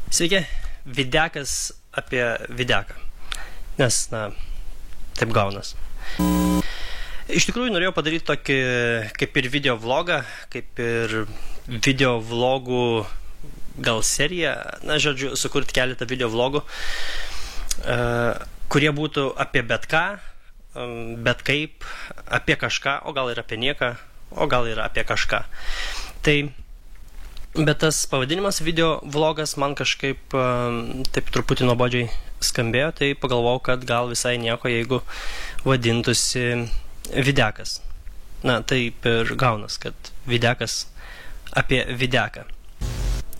Sveiki, videkas apie videką, nes, taip gaunas. Iš tikrųjų norėjau padaryti tokį kaip ir video vlogą, kaip ir video vlogų gal seriją, žodžiu, sukurti keletą video vlogų, kurie būtų apie bet ką, bet kaip, apie kažką, o gal ir apie nieką, o gal ir apie kažką. Bet tas pavadinimas video vlogas man kažkaip taip truputį nuobodžiai skambėjo, tai pagalvojau, kad gal visai nieko, jeigu vadintųsi videkas. Taip ir gaunas, kad videkas apie videką.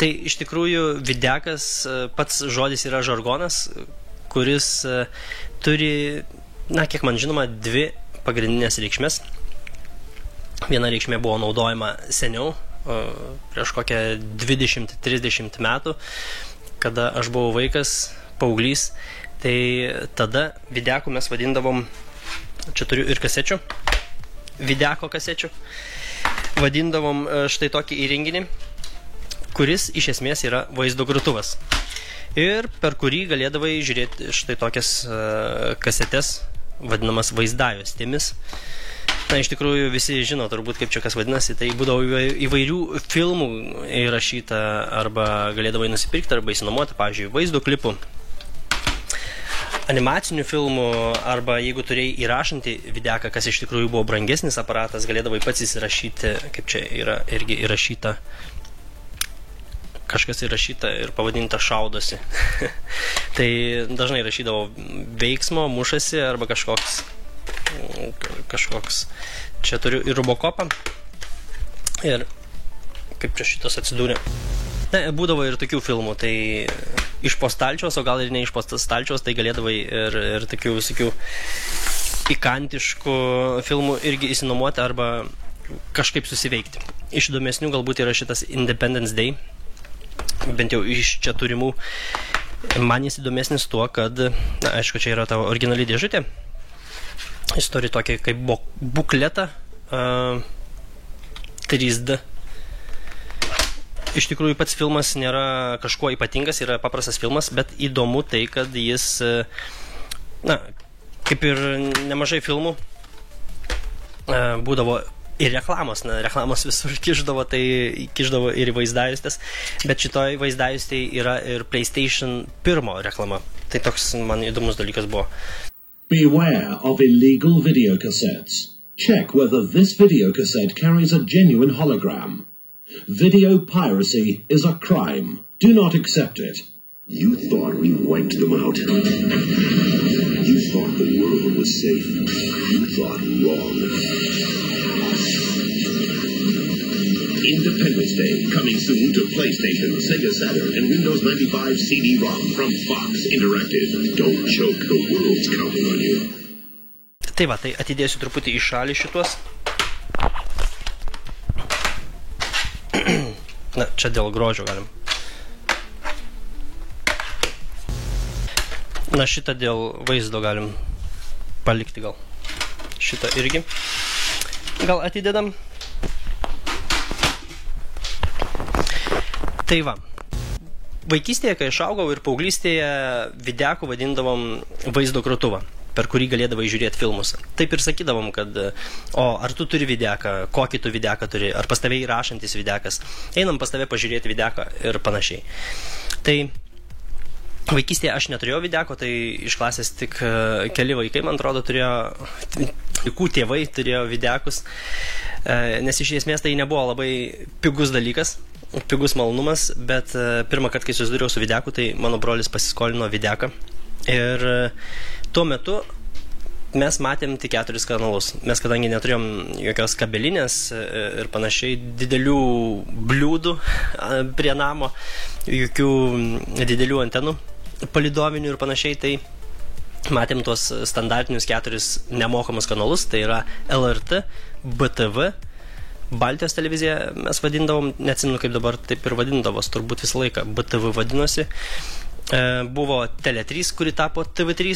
Tai iš tikrųjų videkas, pats žodis yra žargonas, kuris turi, kiek man žinoma, dvi pagrindinės reikšmės. Viena reikšmė buvo naudojama seniau, prieš kokią 20-30 metų, kada aš buvau vaikas, paauglys, tai tada videku mes vadindavom, čia turiu ir kasečių, videko kasečių, vadindavom štai tokį įrenginį, kuris iš esmės yra vaizdo grotuvas. Ir per kurį galėdavai žiūrėti štai tokias kasetes, vadinamas vaizdajuostėmis. Iš tikrųjų visi žino turbūt, kaip čia kas vadinasi, tai būdavo įvairių filmų įrašyta, arba galėdavai nusipirkti, arba įsinuomoti, pavyzdžiui, vaizdo klipų, animacinių filmų, arba jeigu turėjai įrašantį videką, kas iš tikrųjų buvo brangesnis aparatas, galėdavai pats įsirašyti, kaip čia yra irgi įrašyta, kažkas įrašyta ir pavadinta šaudosi. Tai dažnai rašydavo veiksmo, mušasi, arba kažkoks, čia turiu ir Robocopą, ir kaip čia šitas atsidūrė. Būdavo ir tokių filmų, tai iš po stalčiaus, o gal ir ne iš po stalčiaus, tai galėdavai ir tokių visokių pikantiškų filmų irgi įsinuomoti arba kažkaip susiveikti. Iš įdomesnių galbūt yra šitas Independence Day, bent jau iš čia turimų. Man jis įdomesnis tuo, kad, aišku, čia yra tavo originali dėžutė. Jis turi tokį kaip bukletą 3D. Iš tikrųjų pats filmas nėra kažkuo ypatingas, yra paprastas filmas, bet įdomu tai, kad jis, kaip ir nemažai filmų, būdavo ir reklamos, reklamos visur kišdavo, tai kišdavo ir vaizdajuostės, bet šitoj vaizdajuostėj yra ir PlayStation 1 reklama. Tai toks man įdomus dalykas buvo. Beware of illegal videocassettes. Check whether this videocassette carries a genuine hologram. Video piracy is a crime. Do not accept it. You thought we wiped them out. You thought the world was safe. You thought wrong. Independence Day, coming soon to PlayStation, Sega Saturn, and Windows 95 CD-ROM from Fox Interactive. Don't choke, the world's counting on you. Tai va, tai atidėsiu truputį į šalį šituos. Čia dėl grožio galim. Šitą dėl vaizdo galim palikti gal. Šitą irgi. Gal atidedam. Tai va, vaikystėje, kai aš augau ir paauglystėje, videku vadindavom vaizdo grotuvą, per kurį galėdavai žiūrėti filmus. Taip ir sakydavom, kad ar tu turi videką, kokį tu videką turi, ar pas tave įrašantis videkas, einam pas tave pažiūrėti videką ir panašiai. Tai vaikystėje aš neturėjau videko, tai iš klasės tik keli vaikai, man atrodo, vaikų tėvai turėjo videkus, nes iš esmės tai nebuvo labai pigus dalykas, pigus malonumas, bet pirmą kartą, kai susidūriau su videku, tai mano brolis pasiskolino videką ir tuo metu mes matėm tik 4 kanalus. Mes kadangi neturėjom jokios kabelinės ir panašiai didelių bliūdų prie namo, jokių didelių antenų palydovinių ir panašiai, tai matėm tuos standartinius 4 nemokamus kanalus, tai yra LRT, BTV, Baltijos televizija mes vadindavom, neatsimenu kaip dabar taip ir vadindavos, turbūt visą laiką BTV vadinosi. Buvo Tele3, kuri tapo TV3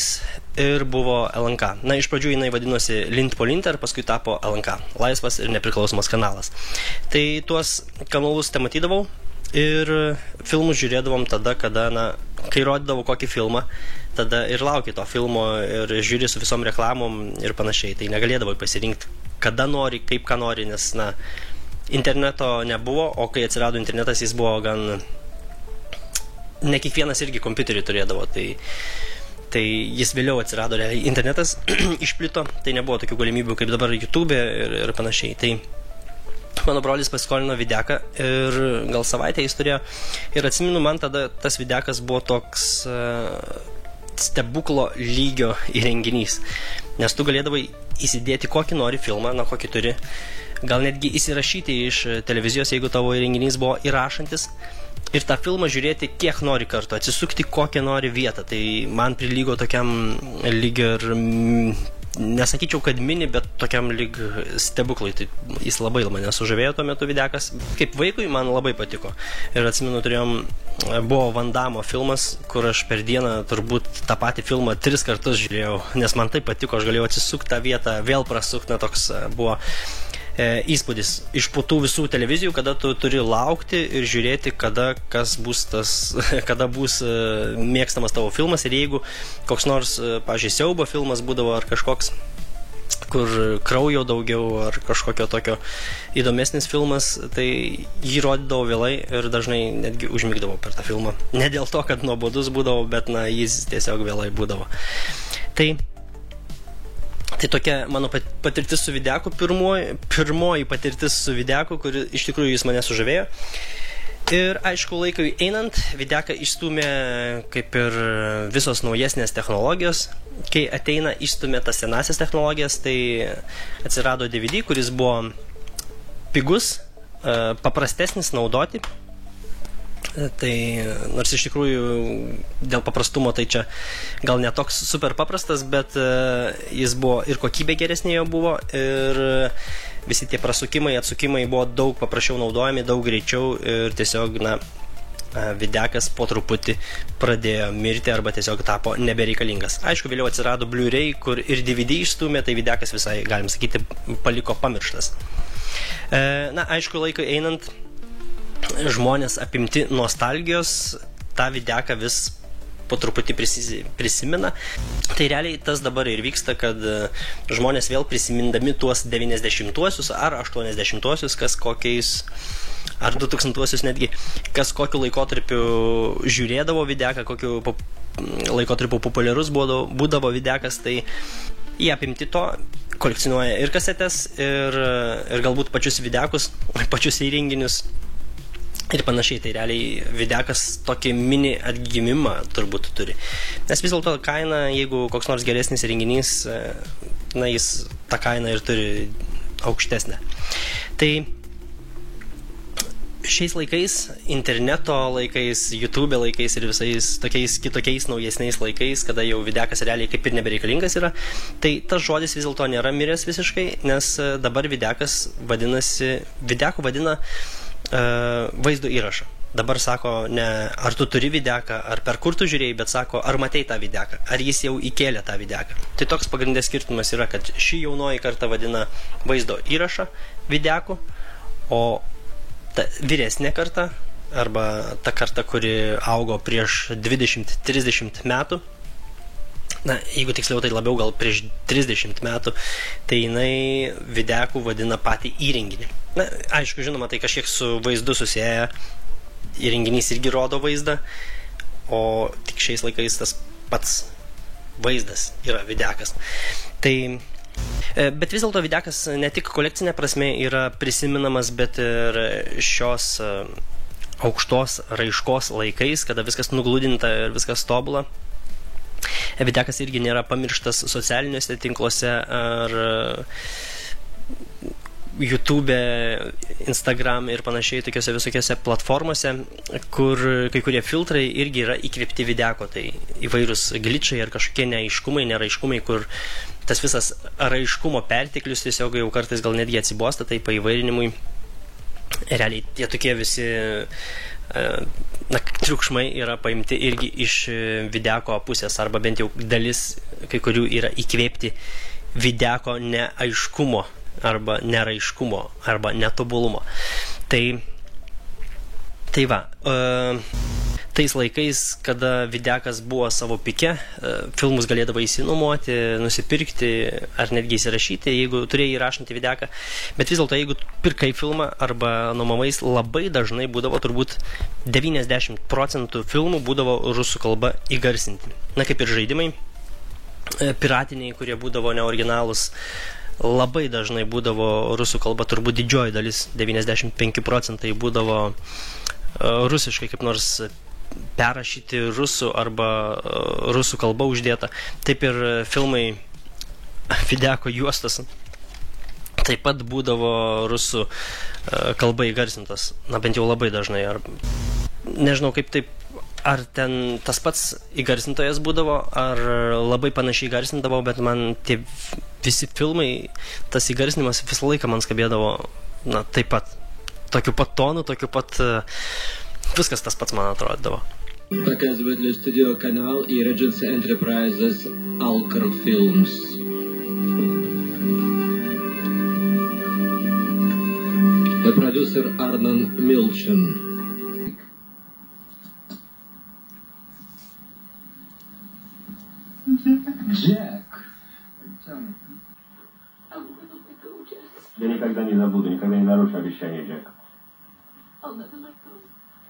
ir buvo LNK. Iš pradžių jinai vadinosi Lint po Lint ir paskui tapo LNK, laisvas ir nepriklausomas kanalas. Tai tuos kanalus te matydavau, Ir filmus žiūrėdavom tada, kada, kai rodydavo kokį filmą, tada ir lauki to filmo ir žiūri su visom reklamom ir panašiai. Tai negalėdavai pasirinkti, kada nori, kaip ką nori, nes, interneto nebuvo, o kai atsirado internetas, jis buvo gan... Ne kiekvienas irgi kompiuterį turėdavo, tai jis vėliau atsirado, realiai internetas išplito, tai nebuvo tokių galimybių kaip dabar YouTube ir panašiai. Tai mano brolis paskolino videką ir gal savaitę jis turėjo ir atsimenu, man tada tas videkas buvo toks stebuklo lygio įrenginys, nes tu galėdavai įsidėti kokį nori filmą, kokį turi, gal netgi įsirašyti iš televizijos, jeigu tavo įrenginys buvo įrašantis, ir tą filmą žiūrėti kiek nori kartų, atsisukti kokią nori vietą. Tai man prilygo tokiam lyg ir, nesakyčiau, kad mini, bet tokiam lyg stebuklui. Tai jis labai mane sužavėjo tuo metu videkas. Kaip vaikui man labai patiko. Ir atsimenu, buvo Van Damme filmas, kur aš per dieną turbūt tą patį filmą 3 kartus žiūrėjau, nes man tai patiko, aš galėjau atsisukti tą vietą, vėl prasukti, toks buvo įspūdis iš po tų visų televizijų, kada tu turi laukti ir žiūrėti, kada bus mėgstamas tavo filmas. Ir jeigu koks nors, pavyzdžiui, siaubo filmas būdavo ar kažkoks, kur kraujo daugiau ar kažkokio tokio įdomesnis filmas, tai jį rodydavo vėlai ir dažnai netgi užmigdavo per tą filmą. Ne dėl to, kad nuobodus būdavo, bet jis tiesiog vėlai būdavo. Tai tokia mano patirtis su videku, pirmoji patirtis su videku, kuri iš tikrųjų jis mane sužavėjo. Ir aišku, laikui einant, videką išstūmė kaip ir visos naujesnės technologijos. Kai ateina išstūmė tas senasias technologijas, tai atsirado DVD, kuris buvo pigus, paprastesnis naudoti. Tai nors iš tikrųjų dėl paprastumo tai čia gal netoks super paprastas, bet jis buvo ir kokybė geresnė jo buvo, ir visi tie prasukimai, atsukimai buvo daug paprasčiau naudojami, daug greičiau, ir tiesiog videkas po truputį pradėjo mirti arba tiesiog tapo nebereikalingas. Aišku, vėliau atsirado Blu-ray, kur ir DVD išstūmė, tai videkas visai, galim sakyti, paliko pamirštas. Aišku, laikui einant, žmonės apimti nostalgijos tą videką vis po truputį prisimena. Tai realiai tas dabar ir vyksta, kad žmonės vėl prisimindami tuos 90-uosius ar 80-uosius, kas kokiais, ar 2000-uosius netgi, kas kokiu laikotarpiu žiūrėdavo videką, kokiu laikotarpiu populiarus būdavo videkas, tai jie apimti to kolekcionuoja ir kasetes, ir galbūt pačius videkus, pačius įrenginius ir panašiai. Tai realiai videkas tokį mini atgimimą turbūt turi. Nes vis dėlto kaina, jeigu koks nors geresnis renginys, jis tą kainą ir turi aukštesnę. Tai šiais laikais, interneto laikais, YouTube laikais ir visais tokiais kitokiais naujesniais laikais, kada jau videkas realiai kaip ir nebereikalingas yra, tai tas žodis vis dėlto nėra miręs visiškai, nes dabar videkas videku vadina vaizdo įrašą. Dabar sako ne ar tu turi videką, ar per kur tu žiūrėjai, bet sako ar matei tą videką, ar jis jau įkėlė tą videką. Tai toks pagrindės skirtumas yra, kad ši jaunoji karta vadina vaizdo įrašą videku, o ta vyresnė karta, arba ta karta, kuri augo prieš 20-30 metų, jeigu tiksliau, tai labiau gal prieš 30 metų, tai jinai videku vadina patį įrenginį. Aišku, žinoma, tai kažkiek su vaizdu susieja, įrenginys irgi rodo vaizdą, o tik šiais laikais tas pats vaizdas yra videkas. Bet vis dėlto videkas ne tik kolekcinė prasme yra prisiminamas, bet ir šios aukštos raiškos laikais, kada viskas nugludinta ir viskas tobula. Videkas irgi nėra pamirštas socialiniuose tinkluose ar YouTube, Instagram ir panašiai tokiuose visokiuose platformose, kur kai kurie filtrai irgi yra įkvėpti videko, tai įvairūs glitchai ar kažkokie neaiškumai, neraiškumai, kur tas visas raiškumo perteklius tiesiog jau kartais gal netgi atsibosta, tai paįvairinimui realiai tie tokie visi triukšmai yra paimti irgi iš videko pusės, arba bent jau dalis kai kurių yra įkvėpti videko neaiškumo arba neraiškumo arba netobulumo. Tai Tai va, tais laikais, kada videkas buvo savo pike, filmus galėdavo įsinuomoti, nusipirkti ar netgi įsirašyti, jeigu turėjai įrašantį videką. Bet vis dėlto, jeigu pirkai filmą arba nuomavais, labai dažnai būdavo turbūt 90% filmų būdavo rusų kalba įgarsinti. Na, kaip ir žaidimai, piratiniai, kurie būdavo neoriginalūs, labai dažnai būdavo rusų kalba, turbūt didžioji dalis, 95% būdavo rusiškai kaip nors perrašyti rusų arba rusų kalba uždėta. Taip ir filmai videko juostos taip pat būdavo rusų kalba įgarsintas. Na, bent jau labai dažnai. Ar, nežinau, kaip taip, ar ten tas pats įgarsintojas būdavo, ar labai panašiai įgarsindavo, bet man tie visi filmai, tas įgarsinimas visą laiką man skambėdavo, na, taip pat. Tokiu pat tonu, tokiu pat... Viskas tas pats man atrodavo. Показывает ли студиоканал и Regency Enterprises Alcor Films. Продюсер Арнон Милчин. Джек. Я никогда не забуду, никогда не нарушу обещание, Джек.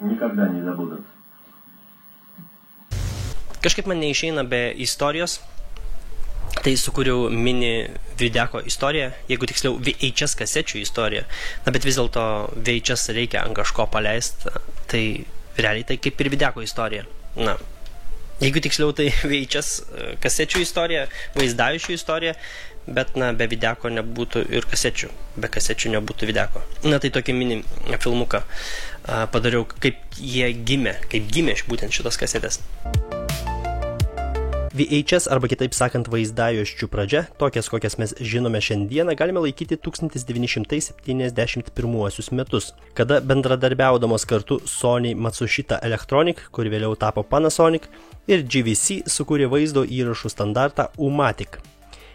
Никогда не забуду. Kažkaip man neišeina be istorijos. Tai sukūriau mini videko istoriją, jeigu tiksliau VHS kasečių istoriją. Na, bet vis dėlto VHS reikia ant kažko paleisti. Tai realiai tai kaip ir videko istorija. Na, jeigu tiksliau tai VHS kasečių istorija, vaizdajušių istorija, bet, na, be videko nebūtų ir kasečių. Be kasečių nebūtų videko. Na, tai tokį mini filmuką padariau, kaip gimė būtent šitos kasetės. VHS arba kitaip sakant vaizdajuosčių pradžia, tokias kokias mes žinome šiandieną, galime laikyti 1971 metus, kada bendradarbiaudamos kartu Sony Matsushita Electronic, kuri vėliau tapo Panasonic, ir GVC sukūrė vaizdo įrašų standartą U-Matic.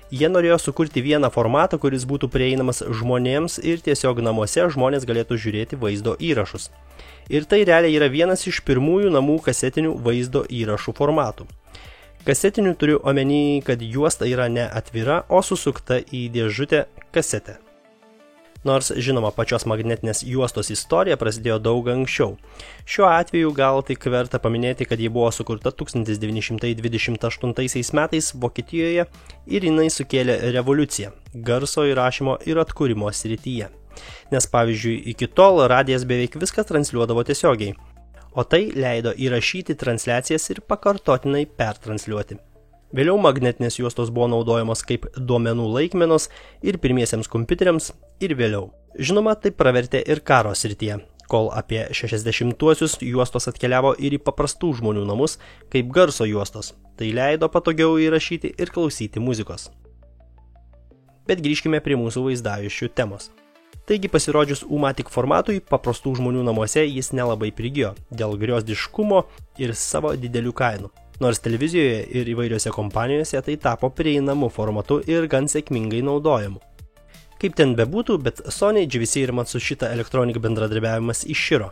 Jie norėjo sukurti vieną formatą, kuris būtų prieinamas žmonėms ir tiesiog namuose žmonės galėtų žiūrėti vaizdo įrašus. Ir tai realiai yra vienas iš pirmųjų namų kasetinių vaizdo įrašų formatų. Kasetinių turiu omeny, kad juosta yra ne atvira, o susukta į dėžutę kasetę. Nors, žinoma, pačios magnetinės juostos istorija prasidėjo daug anksčiau. Šiuo atveju gal tik verta paminėti, kad ji buvo sukurta 1928 metais Vokietijoje ir jinai sukėlė revoliuciją garso įrašymo ir atkūrimo srityje. Nes, pavyzdžiui, iki tol radijas beveik viską transliuodavo tiesiogiai, o tai leido įrašyti transliacijas ir pakartotinai pertransliuoti. Vėliau magnetinės juostos buvo naudojamos kaip duomenų laikmenos ir pirmiesiems kompiuteriams ir vėliau. Žinoma, tai pravertė ir karo srityje, kol apie 60-uosius juostos atkeliavo ir į paprastų žmonių namus kaip garso juostos. Tai leido patogiau įrašyti ir klausyti muzikos. Bet grįžkime prie mūsų vaizdajuosčių temos. Taigi pasirodžius U-Matic formatui, paprastų žmonių namuose jis nelabai prigijo dėl griozdiškumo ir savo didelių kainų. Nors televizijoje ir įvairiose kompanijose tai tapo prieinamu formatu ir gan sėkmingai naudojamu. Kaip ten bebūtų, bet Sony, GVC ir Matsushita Electronic bendradarbiavimas iširo.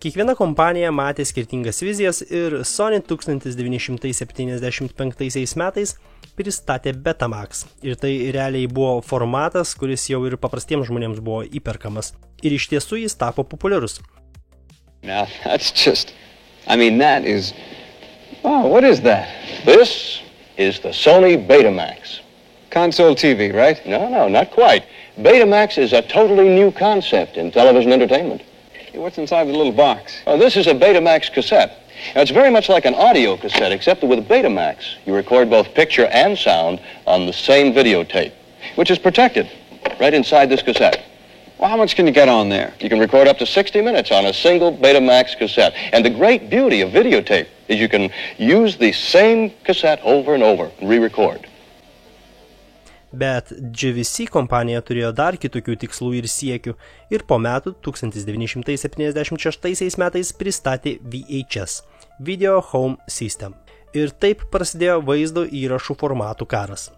Kiekviena kompanija matė skirtingas vizijas ir Sony 1975 metais pristatė Betamax. Ir tai realiai buvo formatas, kuris jau ir paprastiems žmonėms buvo įperkamas. Ir iš tiesų jis tapo populiarus. Now, that's just... that is... Oh, what is that? This is the Sony Betamax. Console TV, right? No, not quite. Betamax is a totally new concept in television entertainment. Hey, what's inside the little box? Oh, this is a Betamax cassette. Now, it's very much like an audio cassette, except that with Betamax, you record both picture and sound on the same videotape, which is protected right inside this cassette. Well, how much can you get on there? You can record up to 60 minutes on a single Betamax cassette. And the great beauty of videotape is you can use the same cassette over and over and re-record. Bet GVC kompanija turėjo dar kitokių tikslų ir siekių ir po metų 1976 metais pristatė VHS – Video Home System. Ir taip prasidėjo vaizdo įrašų formatų karas.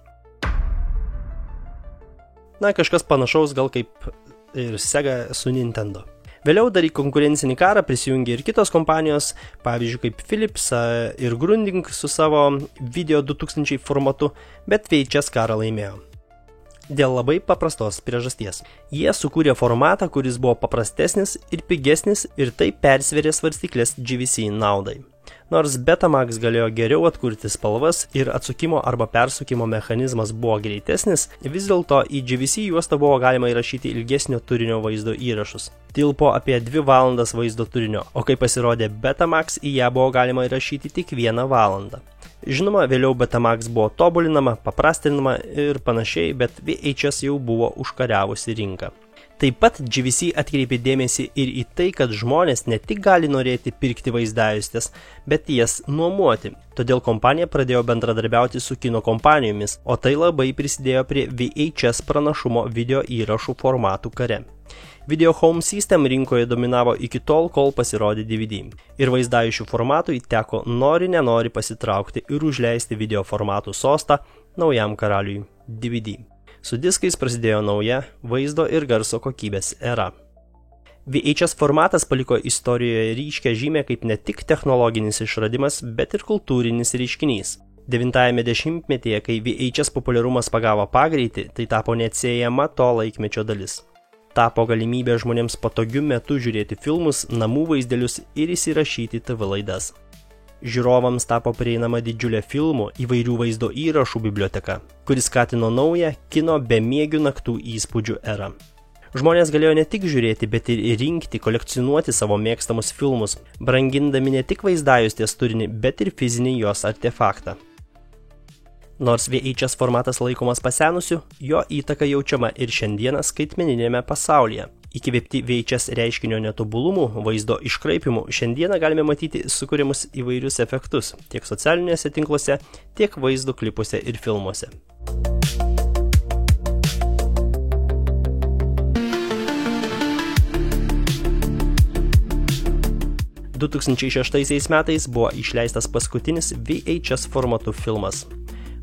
Na, kažkas panašaus gal kaip ir Sega su Nintendo. Vėliau dar į konkurencinį karą prisijungė ir kitos kompanijos, pavyzdžiui kaip Philips ir Grundig su savo video 2000 formatu, bet VHS karą laimėjo. Dėl labai paprastos priežasties. Jie sukūrė formatą, kuris buvo paprastesnis ir pigesnis ir tai persvėrė svarstyklės GVC naudai. Nors Betamax galėjo geriau atkurti spalvas ir atsukimo arba persukimo mechanizmas buvo greitesnis, vis dėlto į GVC juostą buvo galima įrašyti ilgesnio turinio vaizdo įrašus. Tilpo apie 2 valandas vaizdo turinio, o kai pasirodė Betamax, į ją buvo galima įrašyti tik 1 valandą. Žinoma, vėliau Betamax buvo tobulinama, paprastinama ir panašiai, bet VHS jau buvo užkariavusi rinką. Taip pat GVC atkreipė dėmesį ir į tai, kad žmonės ne tik gali norėti pirkti vaizdajuostės, bet jas nuomoti. Todėl kompanija pradėjo bendradarbiauti su kino kompanijomis, o tai labai prisidėjo prie VHS pranašumo video įrašų formatų kare. Video Home System rinkoje dominavo iki tol, kol pasirodė DVD. Ir vaizdajušių formatui teko nori-nenori pasitraukti ir užleisti video formatų sostą naujam karaliui DVD. Su diskais prasidėjo nauja vaizdo ir garso kokybės era. VHS formatas paliko istorijoje ryškę žymę kaip ne tik technologinis išradimas, bet ir kultūrinis reiškinys. 90-ame dešimtmetyje, kai VHS populiarumas pagavo pagreitį, tai tapo neatsiejama to laikmečio dalis. Tapo galimybė žmonėms patogiu metu žiūrėti filmus, namų vaizdelius ir įsirašyti TV laidas. Žiūrovams tapo prieinama didžiulė filmų įvairių vaizdo įrašų biblioteka, kuris skatino naują kino bemiegių naktų įspūdžių erą. Žmonės galėjo ne tik žiūrėti, bet ir rinkti, kolekcionuoti savo mėgstamus filmus, brangindami ne tik vaizdajuostės turinį, bet ir fizinį jos artefaktą. Nors VHS formatas laikomas pasenusiu, jo įtaka jaučiama ir šiandieną skaitmeninėme pasaulyje. Įkvėpti VHS reiškinio netobulumų, vaizdo iškraipimų, šiandieną galime matyti sukūrimus įvairius efektus tiek socialiniuose tinkluose, tiek vaizdo klipuose ir filmuose. – 2006 metais buvo išleistas paskutinis VHS formatų filmas.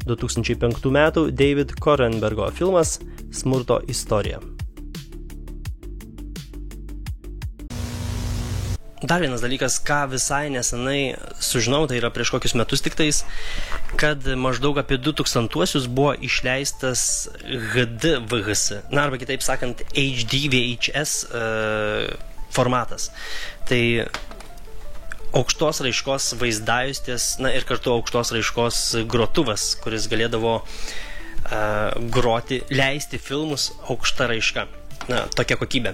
2005 metų David Cronenbergo filmas Smurto istorija. Dar vienas dalykas, ką visai nesenai sužinau, tai yra prieš kokius metus tiktais, kad maždaug apie 2000-uosius buvo išleistas HD VHS, arba kitaip sakant HD VHS formatas. Tai aukštos raiškos vaizdajuostės, ir kartu aukštos raiškos grotuvas, kuris galėdavo groti, leisti filmus aukšta raiška. Tokia kokybė.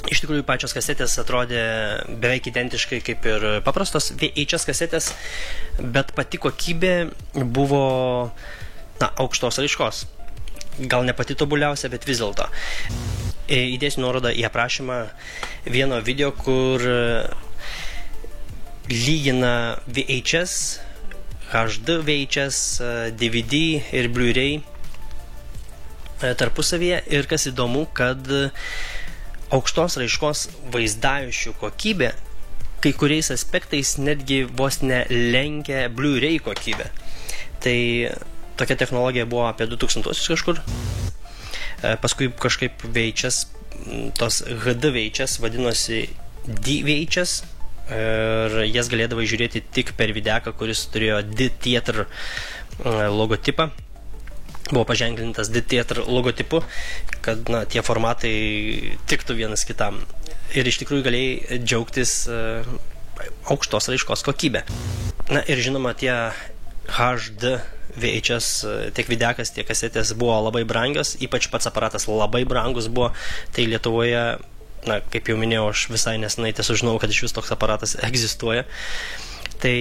Iš tikrųjų, pačios kasetės atrodė beveik identiškai kaip ir paprastos VHS kasetės, bet pati kokybė buvo aukštos raiškos. Gal ne pati tobuliausia, bet vis dėlto. Įdėsiu nuorodą į aprašymą vieno video, kur lygina VHS, HD VHS, DVD ir Blu-ray tarpusavyje ir kas įdomu, kad aukštos raiškos vaizdajuosčių kokybė kai kuriais aspektais netgi vos nelenkia Blu-ray kokybę. Tai tokia technologija buvo apie 2000-osius kažkur. Paskui kažkaip VHS, tos HD VHS vadinosi DVHS ir jas galėdavo žiūrėti tik per videką, kuris turėjo D-Theater logotipą. Buvo paženklintas D-Theater logotipu, kad tie formatai tiktų vienas kitam. Ir iš tikrųjų galėjai džiaugtis aukštos raiškos kokybę. Ir žinoma, tie HD VHS, tiek videkas, tiek kasetės buvo labai brangios, ypač pats aparatas labai brangus buvo, tai Lietuvoje, kaip jau minėjau, aš visai nesenai sužinau, kad iš vis toks aparatas egzistuoja. Tai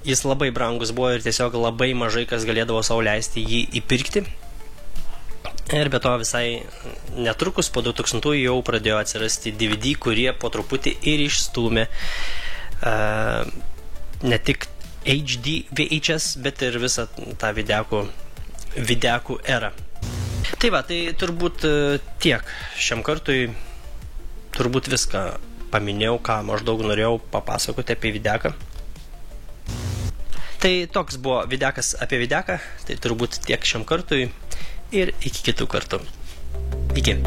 jis labai brangus buvo ir tiesiog labai mažai kas galėdavo sau leisti jį įpirkti. Ir be to visai netrukus po 2000 jau pradėjo atsirasti DVD, kurie po truputį ir išstūmė ne tik HD VHS, bet ir visą tą videkų erą. Tai va, tai turbūt tiek šiam kartui. Turbūt viską paminėjau, ką maždaug norėjau papasakoti apie videką. Tai toks buvo videkas apie videką, tai turbūt tiek šiam kartui ir iki kitų kartų. Iki.